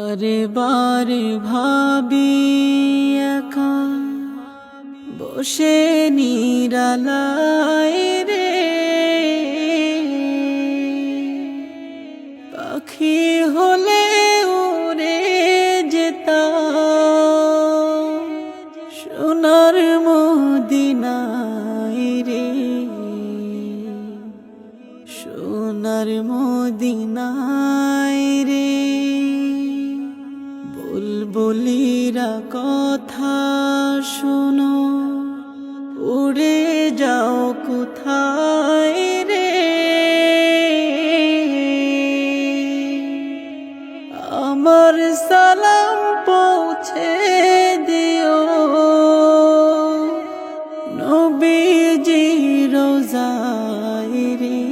বারে বারে ভাবি একা বসে নিরালায় রে, পাখি হলে উড়ে যেতাম সোনার মদিনায় রে, সোনার মদিনায় রে। বুলবুলিরা কথা শোনো, উড়ে যাও কোথায় রে, আমার সালাম পৌঁছে দিও নবীজি রোজায় রে,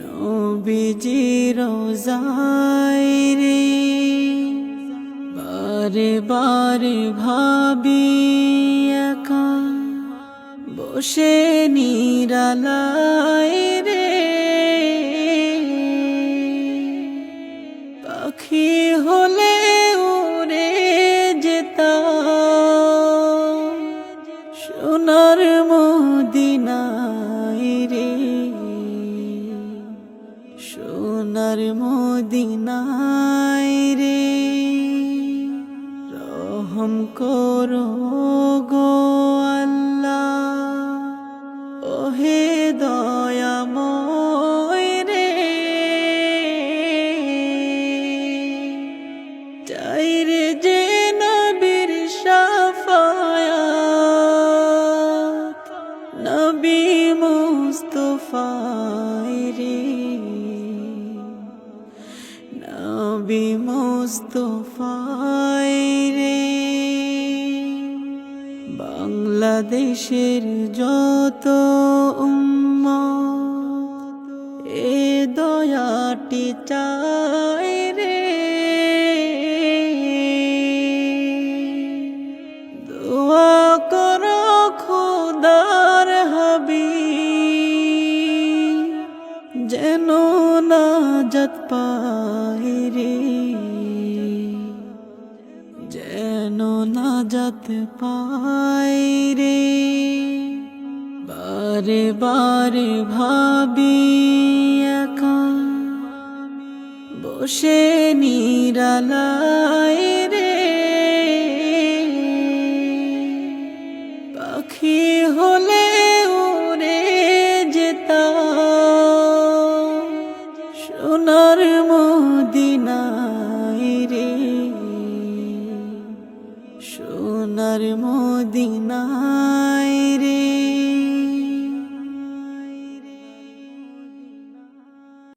নবীজি রোজায় রে। বারে বারে ভাবি একা বসে নিরালায় রে, পাখি হলে উড়ে যেতাম সোনার মদিনায় রে, সোনার মদিনায় রে। রহম করো গো আল্লাহ, ওহে দয়াময় রে, চাই রে যে নবীর শাফায়াত, নবী মুস্তাফায় রে, নবী মুস্তাফায় রে। বাংলাদেশের যত উম্মত এ দয়াটি চায় রে, দোয়া করো খোদার হাবিব যেন নাজাত পায় রে, যেন নাজাত পায় রে। বারে বারে ভাবি একা বসে নিরালায় রে, পাখি হলে উড়ে যেতাম সোনার মদিনায় রে, সোনার মদিনায় রে।